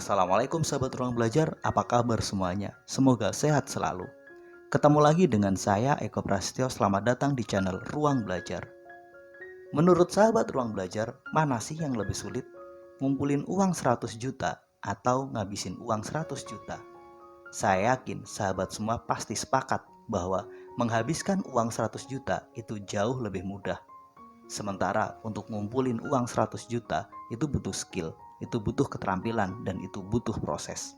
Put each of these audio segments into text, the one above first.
Assalamualaikum sahabat ruang belajar, apa kabar semuanya? Semoga sehat selalu. Ketemu lagi dengan saya Eko Prasetyo, selamat datang di channel Ruang Belajar. Menurut sahabat ruang belajar, mana sih yang lebih sulit? Ngumpulin uang 100 juta atau ngabisin uang 100 juta? Saya yakin sahabat semua pasti sepakat bahwa menghabiskan uang 100 juta itu jauh lebih mudah. Sementara untuk ngumpulin uang 100 juta itu butuh skill, itu butuh keterampilan, dan itu butuh proses.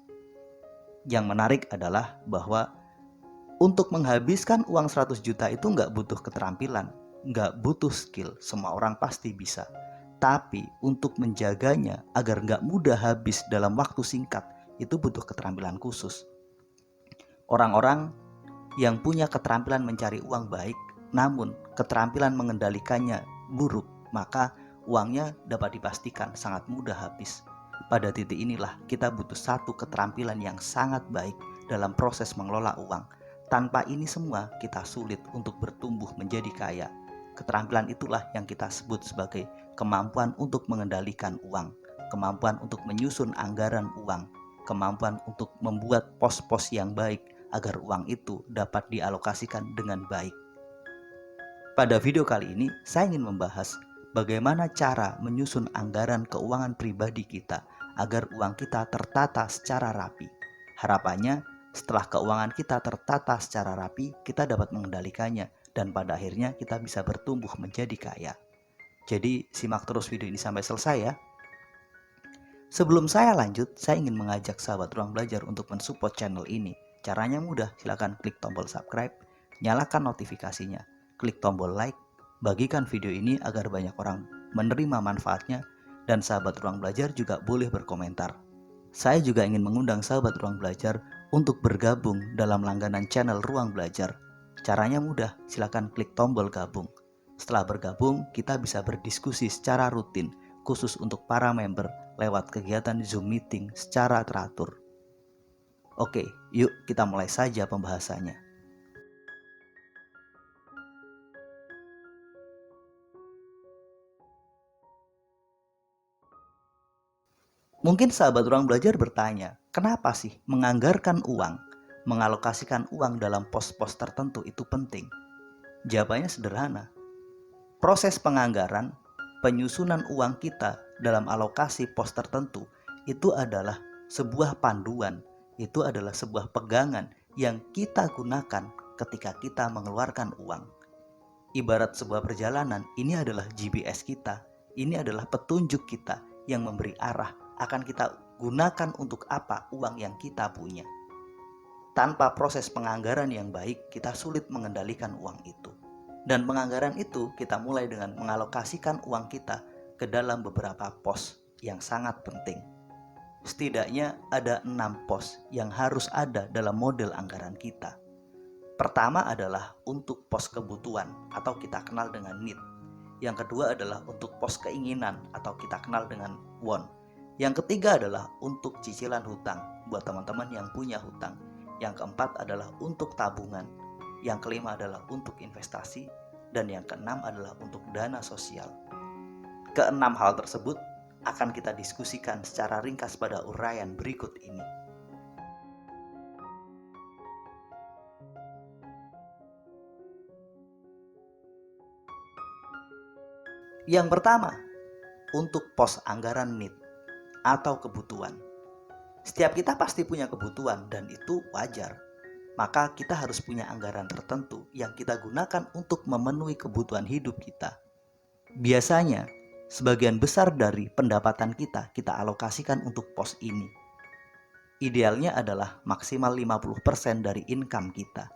Yang menarik adalah bahwa untuk menghabiskan uang 100 juta itu nggak butuh keterampilan, nggak butuh skill, semua orang pasti bisa. Tapi untuk menjaganya agar nggak mudah habis dalam waktu singkat, itu butuh keterampilan khusus. Orang-orang yang punya keterampilan mencari uang baik, namun keterampilan mengendalikannya buruk, maka uangnya dapat dipastikan sangat mudah habis. Pada titik inilah kita butuh satu keterampilan yang sangat baik dalam proses mengelola uang. Tanpa ini semua kita sulit untuk bertumbuh menjadi kaya. Keterampilan itulah yang kita sebut sebagai kemampuan untuk mengendalikan uang, kemampuan untuk menyusun anggaran uang, kemampuan untuk membuat pos-pos yang baik agar uang itu dapat dialokasikan dengan baik. Pada video kali ini, saya ingin membahas bagaimana cara menyusun anggaran keuangan pribadi kita agar uang kita tertata secara rapi. Harapannya, setelah keuangan kita tertata secara rapi, kita dapat mengendalikannya dan pada akhirnya kita bisa bertumbuh menjadi kaya. Jadi, simak terus video ini sampai selesai ya. Sebelum saya lanjut, saya ingin mengajak sahabat ruang belajar untuk mensupport channel ini. Caranya mudah, silakan klik tombol subscribe, nyalakan notifikasinya, klik tombol like, bagikan video ini agar banyak orang menerima manfaatnya, dan sahabat ruang belajar juga boleh berkomentar. Saya juga ingin mengundang sahabat ruang belajar untuk bergabung dalam langganan channel Ruang Belajar. Caranya mudah, silakan klik tombol gabung. Setelah bergabung, kita bisa berdiskusi secara rutin, khusus untuk para member lewat kegiatan Zoom meeting secara teratur. Oke, yuk kita mulai saja pembahasannya. Mungkin sahabat ruang belajar bertanya, kenapa sih menganggarkan uang, mengalokasikan uang dalam pos-pos tertentu itu penting? Jawabannya sederhana. Proses penganggaran, penyusunan uang kita dalam alokasi pos tertentu itu adalah sebuah panduan, itu adalah sebuah pegangan yang kita gunakan ketika kita mengeluarkan uang. Ibarat sebuah perjalanan, ini adalah GPS kita, ini adalah petunjuk kita yang memberi arah akan kita gunakan untuk apa uang yang kita punya. Tanpa proses penganggaran yang baik, kita sulit mengendalikan uang itu. Dan penganggaran itu kita mulai dengan mengalokasikan uang kita ke dalam beberapa pos yang sangat penting. Setidaknya ada 6 pos yang harus ada dalam model anggaran kita. Pertama adalah untuk pos kebutuhan atau kita kenal dengan need. Yang kedua adalah untuk pos keinginan atau kita kenal dengan want. Yang ketiga adalah untuk cicilan hutang buat teman-teman yang punya hutang. Yang keempat adalah untuk tabungan. Yang kelima adalah untuk investasi. Dan yang keenam adalah untuk dana sosial. Keenam hal tersebut akan kita diskusikan secara ringkas pada uraian berikut ini. Yang pertama, untuk pos anggaran need atau kebutuhan. Setiap kita pasti punya kebutuhan dan itu wajar. Maka kita harus punya anggaran tertentu yang kita gunakan untuk memenuhi kebutuhan hidup kita. Biasanya, sebagian besar dari pendapatan kita alokasikan untuk pos ini. Idealnya adalah maksimal 50% dari income kita.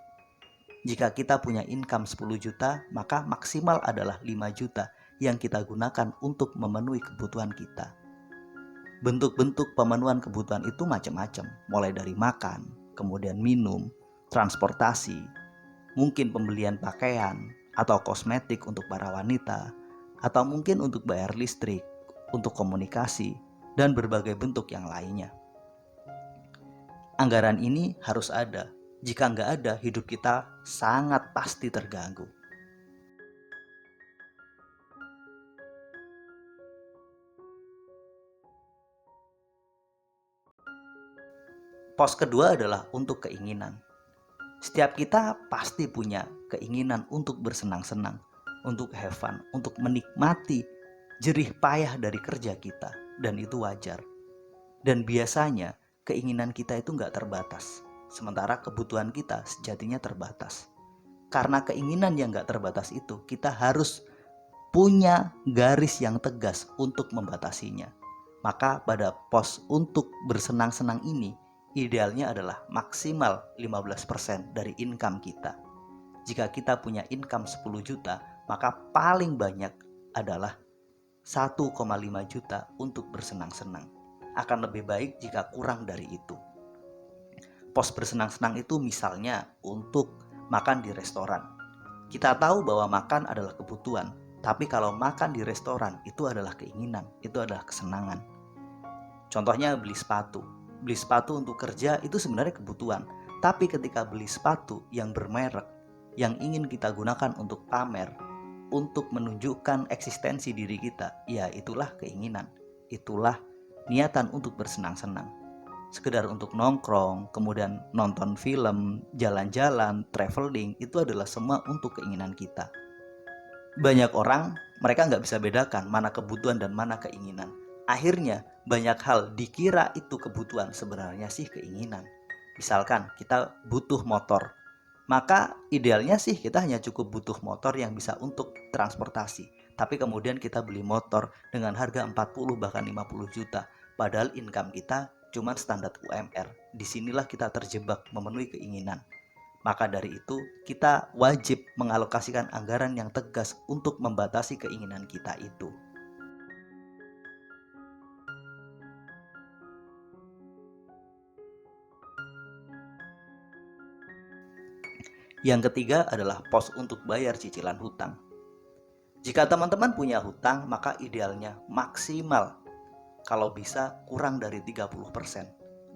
Jika kita punya income 10 juta, maka maksimal adalah 5 juta yang kita gunakan untuk memenuhi kebutuhan kita. Bentuk-bentuk pemenuhan kebutuhan itu macam-macam, mulai dari makan, kemudian minum, transportasi, mungkin pembelian pakaian atau kosmetik untuk para wanita, atau mungkin untuk bayar listrik, untuk komunikasi, dan berbagai bentuk yang lainnya. Anggaran ini harus ada. Jika nggak ada, hidup kita sangat pasti terganggu. Pos kedua adalah untuk keinginan. Setiap kita pasti punya keinginan untuk bersenang-senang, untuk have fun, untuk menikmati jerih payah dari kerja kita, dan itu wajar. Dan biasanya keinginan kita itu nggak terbatas, sementara kebutuhan kita sejatinya terbatas. Karena keinginan yang nggak terbatas itu, kita harus punya garis yang tegas untuk membatasinya. Maka pada pos untuk bersenang-senang ini, idealnya adalah maksimal 15% dari income kita. Jika kita punya income 10 juta, maka paling banyak adalah 1,5 juta untuk bersenang-senang. Akan lebih baik jika kurang dari itu. Pos bersenang-senang itu misalnya untuk makan di restoran. Kita tahu bahwa makan adalah kebutuhan, tapi kalau makan di restoran itu adalah keinginan, itu adalah kesenangan. Contohnya beli sepatu. Beli sepatu untuk kerja itu sebenarnya kebutuhan, tapi ketika beli sepatu yang bermerek, yang ingin kita gunakan untuk pamer, untuk menunjukkan eksistensi diri kita, ya itulah keinginan, itulah niatan untuk bersenang-senang. Sekedar untuk nongkrong, kemudian nonton film, jalan-jalan, traveling, itu adalah semua untuk keinginan kita. Banyak orang, mereka nggak bisa bedakan mana kebutuhan dan mana keinginan. Akhirnya, banyak hal dikira itu kebutuhan, sebenarnya sih keinginan. Misalkan kita butuh motor, maka idealnya sih kita hanya cukup butuh motor yang bisa untuk transportasi. Tapi kemudian kita beli motor dengan harga 40 bahkan 50 juta. Padahal income kita cuma standar UMR. Disinilah kita terjebak memenuhi keinginan. Maka dari itu kita wajib mengalokasikan anggaran yang tegas untuk membatasi keinginan kita itu. Yang ketiga adalah pos untuk bayar cicilan hutang. Jika teman-teman punya hutang, maka idealnya maksimal kalau bisa kurang dari 30%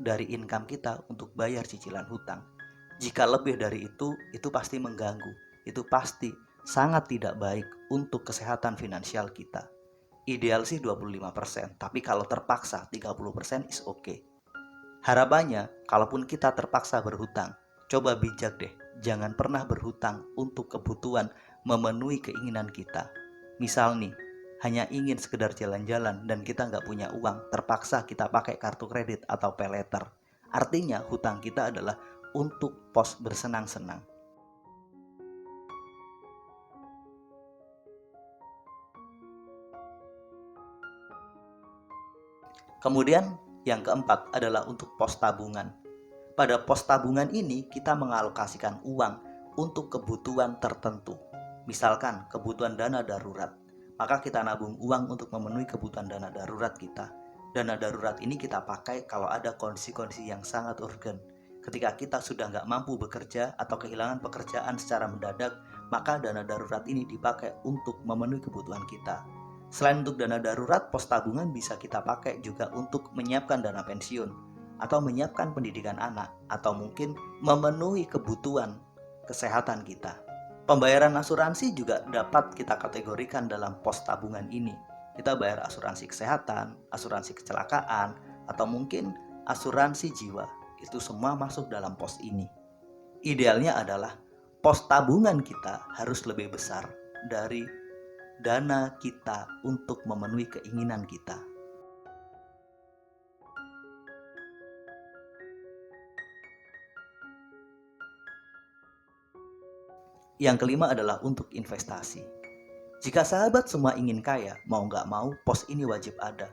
dari income kita untuk bayar cicilan hutang. Jika lebih dari itu pasti mengganggu. Itu pasti sangat tidak baik untuk kesehatan finansial kita. Ideal sih 25%, tapi kalau terpaksa 30% is okay. Harapannya, kalaupun kita terpaksa berhutang, coba bijak deh, jangan pernah berhutang untuk kebutuhan memenuhi keinginan kita. Misal nih, hanya ingin sekedar jalan-jalan dan kita nggak punya uang, terpaksa kita pakai kartu kredit atau pay later. Artinya hutang kita adalah untuk pos bersenang-senang. Kemudian yang keempat adalah untuk pos tabungan. Pada pos tabungan ini kita mengalokasikan uang untuk kebutuhan tertentu. Misalkan kebutuhan dana darurat, maka kita nabung uang untuk memenuhi kebutuhan dana darurat kita. Dana darurat ini kita pakai kalau ada kondisi-kondisi yang sangat urgen. Ketika kita sudah nggak mampu bekerja atau kehilangan pekerjaan secara mendadak, maka dana darurat ini dipakai untuk memenuhi kebutuhan kita. Selain untuk dana darurat, pos tabungan bisa kita pakai juga untuk menyiapkan dana pensiun, atau menyiapkan pendidikan anak, atau mungkin memenuhi kebutuhan kesehatan kita. Pembayaran asuransi juga dapat kita kategorikan dalam pos tabungan ini. Kita bayar asuransi kesehatan, asuransi kecelakaan, atau mungkin asuransi jiwa. Itu semua masuk dalam pos ini. Idealnya adalah pos tabungan kita harus lebih besar dari dana kita untuk memenuhi keinginan kita. Yang kelima adalah untuk investasi. Jika sahabat semua ingin kaya, mau nggak mau pos ini wajib ada.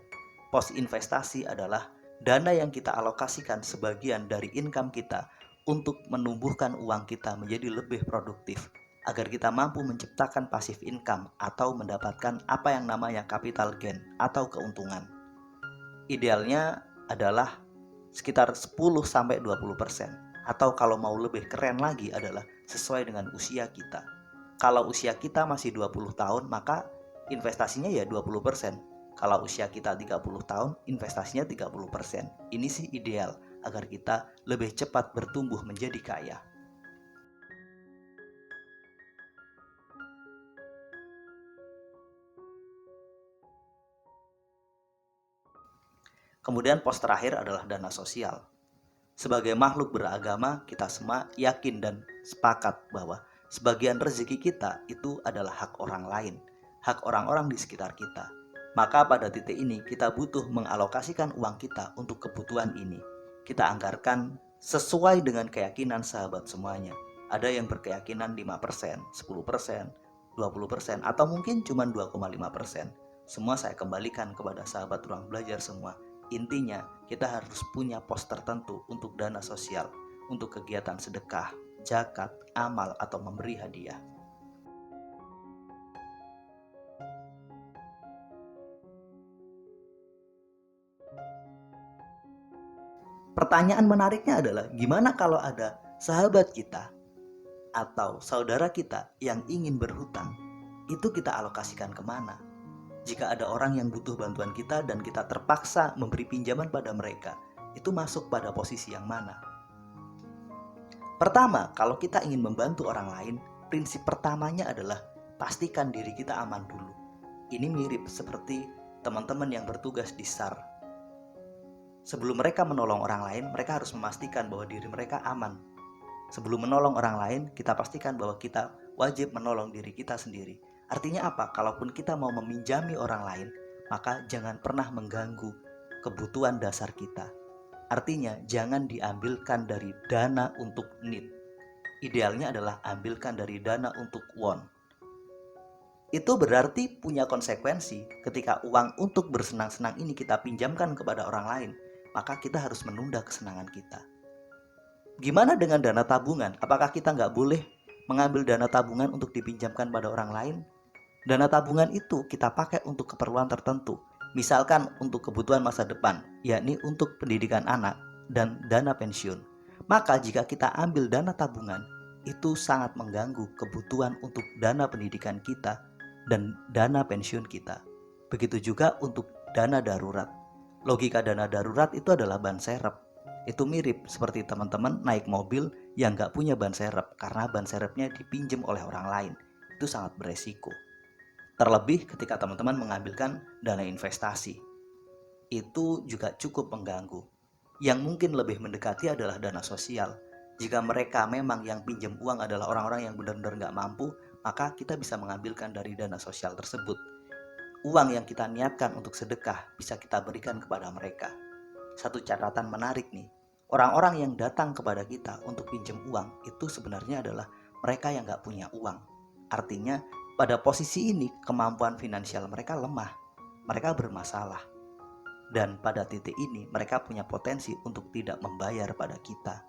Pos investasi adalah dana yang kita alokasikan sebagian dari income kita untuk menumbuhkan uang kita menjadi lebih produktif, agar kita mampu menciptakan passive income atau mendapatkan apa yang namanya capital gain atau keuntungan. Idealnya adalah sekitar 10-20%, atau kalau mau lebih keren lagi adalah sesuai dengan usia kita. Kalau usia kita masih 20 tahun, maka investasinya ya 20%. Kalau usia kita 30 tahun, investasinya 30%. Ini sih ideal agar kita lebih cepat bertumbuh menjadi kaya. Kemudian pos terakhir adalah dana sosial. Sebagai makhluk beragama, kita semua yakin dan sepakat bahwa sebagian rezeki kita itu adalah hak orang lain, hak orang-orang di sekitar kita. Maka pada titik ini kita butuh mengalokasikan uang kita untuk kebutuhan ini. Kita anggarkan sesuai dengan keyakinan sahabat semuanya. Ada yang berkeyakinan 5%, 10%, 20%, atau mungkin cuma 2,5%. Semua saya kembalikan kepada sahabat ruang belajar semua. Intinya, kita harus punya pos tertentu untuk dana sosial, untuk kegiatan sedekah, zakat, amal, atau memberi hadiah. Pertanyaan menariknya adalah, gimana kalau ada sahabat kita atau saudara kita yang ingin berhutang? Itu kita alokasikan kemana? Jika ada orang yang butuh bantuan kita dan kita terpaksa memberi pinjaman pada mereka, itu masuk pada posisi yang mana? Pertama, kalau kita ingin membantu orang lain, prinsip pertamanya adalah pastikan diri kita aman dulu. Ini mirip seperti teman-teman yang bertugas di SAR. Sebelum mereka menolong orang lain, mereka harus memastikan bahwa diri mereka aman. Sebelum menolong orang lain, kita pastikan bahwa kita wajib menolong diri kita sendiri. Artinya apa? Kalaupun kita mau meminjami orang lain, maka jangan pernah mengganggu kebutuhan dasar kita. Artinya jangan diambilkan dari dana untuk need. Idealnya adalah ambilkan dari dana untuk want. Itu berarti punya konsekuensi. Ketika uang untuk bersenang-senang ini kita pinjamkan kepada orang lain, maka kita harus menunda kesenangan kita. Gimana dengan dana tabungan? Apakah kita nggak boleh mengambil dana tabungan untuk dipinjamkan pada orang lain? Dana tabungan itu kita pakai untuk keperluan tertentu, misalkan untuk kebutuhan masa depan, yakni untuk pendidikan anak dan dana pensiun. Maka jika kita ambil dana tabungan, itu sangat mengganggu kebutuhan untuk dana pendidikan kita dan dana pensiun kita. Begitu juga untuk dana darurat. Logika dana darurat itu adalah ban serep. Itu mirip seperti teman-teman naik mobil yang nggak punya ban serep karena ban serepnya dipinjam oleh orang lain. Itu sangat beresiko. Terlebih ketika teman-teman mengambilkan dana investasi, itu juga cukup mengganggu. Yang mungkin lebih mendekati adalah dana sosial. Jika mereka memang yang pinjam uang adalah orang-orang yang benar-benar nggak mampu, maka kita bisa mengambilkan dari dana sosial tersebut. Uang yang kita niatkan untuk sedekah bisa kita berikan kepada mereka. Satu catatan menarik nih, orang-orang yang datang kepada kita untuk pinjam uang itu sebenarnya adalah mereka yang nggak punya uang. Artinya pada posisi ini kemampuan finansial mereka lemah, mereka bermasalah. Dan pada titik ini mereka punya potensi untuk tidak membayar pada kita.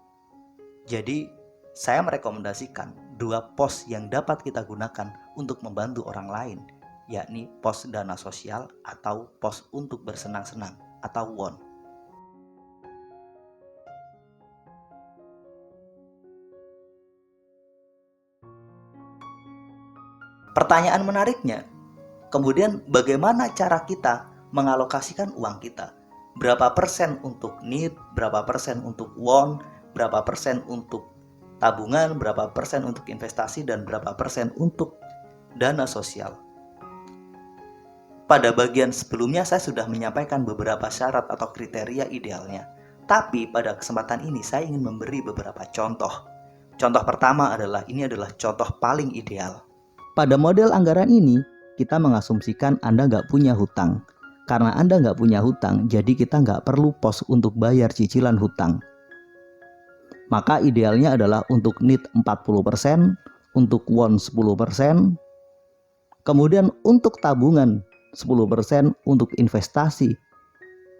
Jadi saya merekomendasikan 2 pos yang dapat kita gunakan untuk membantu orang lain, yakni pos dana sosial atau pos untuk bersenang-senang atau want. Pertanyaan menariknya, kemudian bagaimana cara kita mengalokasikan uang kita? Berapa persen untuk need, berapa persen untuk want, berapa persen untuk tabungan, berapa persen untuk investasi, dan berapa persen untuk dana sosial? Pada bagian sebelumnya saya sudah menyampaikan beberapa syarat atau kriteria idealnya. Tapi pada kesempatan ini saya ingin memberi beberapa contoh. Contoh pertama adalah, ini adalah contoh paling ideal. Pada model anggaran ini, kita mengasumsikan Anda nggak punya hutang. Karena Anda nggak punya hutang, jadi kita nggak perlu pos untuk bayar cicilan hutang. Maka idealnya adalah untuk need 40%, untuk want 10%, kemudian untuk tabungan 10%, untuk investasi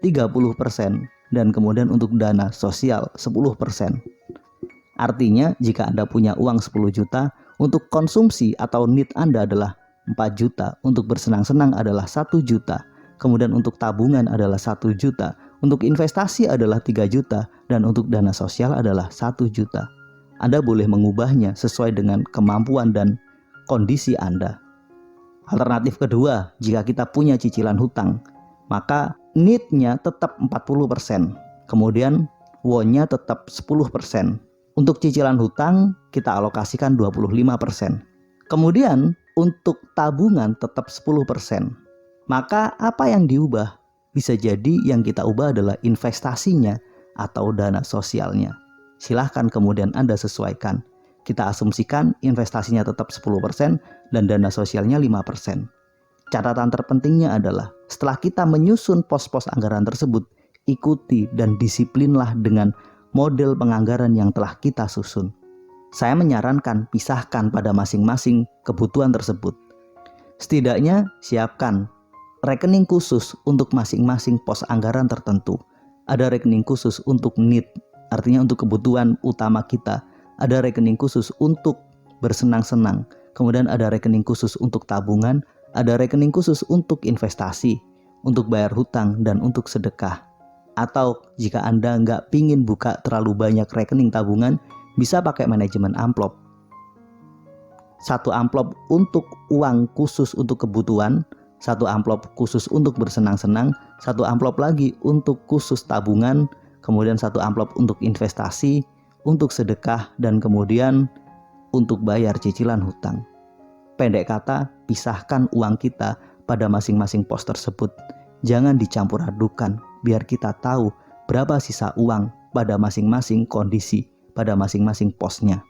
30%, dan kemudian untuk dana sosial 10%. Artinya jika Anda punya uang 10 juta, untuk konsumsi atau need Anda adalah 4 juta, untuk bersenang-senang adalah 1 juta, kemudian untuk tabungan adalah 1 juta, untuk investasi adalah 3 juta, dan untuk dana sosial adalah 1 juta. Anda boleh mengubahnya sesuai dengan kemampuan dan kondisi Anda. Alternatif kedua, jika kita punya cicilan hutang, maka need-nya tetap 40%, kemudian want-nya tetap 10%. Untuk cicilan hutang kita alokasikan 25%. Kemudian untuk tabungan tetap 10%. Maka apa yang diubah? Bisa jadi yang kita ubah adalah investasinya atau dana sosialnya. Silahkan kemudian Anda sesuaikan. Kita asumsikan investasinya tetap 10% dan dana sosialnya 5%. Catatan terpentingnya adalah setelah kita menyusun pos-pos anggaran tersebut, ikuti dan disiplinlah dengan model penganggaran yang telah kita susun. Saya menyarankan pisahkan pada masing-masing kebutuhan tersebut. Setidaknya siapkan rekening khusus untuk masing-masing pos anggaran tertentu. Ada rekening khusus untuk need, artinya untuk kebutuhan utama kita. Ada rekening khusus untuk bersenang-senang. Kemudian ada rekening khusus untuk tabungan. Ada rekening khusus untuk investasi, untuk bayar hutang, dan untuk sedekah. Atau jika Anda nggak pingin buka terlalu banyak rekening tabungan, bisa pakai manajemen amplop. Satu amplop untuk uang khusus untuk kebutuhan, satu amplop khusus untuk bersenang-senang, satu amplop lagi untuk khusus tabungan, kemudian satu amplop untuk investasi, untuk sedekah, dan kemudian untuk bayar cicilan hutang. Pendek kata, pisahkan uang kita pada masing-masing pos tersebut. Jangan dicampur adukan, biar kita tahu berapa sisa uang pada masing-masing kondisi, pada masing-masing posnya.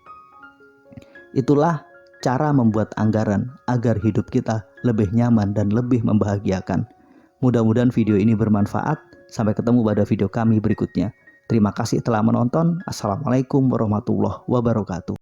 Itulah cara membuat anggaran agar hidup kita lebih nyaman dan lebih membahagiakan. Mudah-mudahan video ini bermanfaat. Sampai ketemu pada video kami berikutnya. Terima kasih telah menonton. Assalamualaikum warahmatullahi wabarakatuh.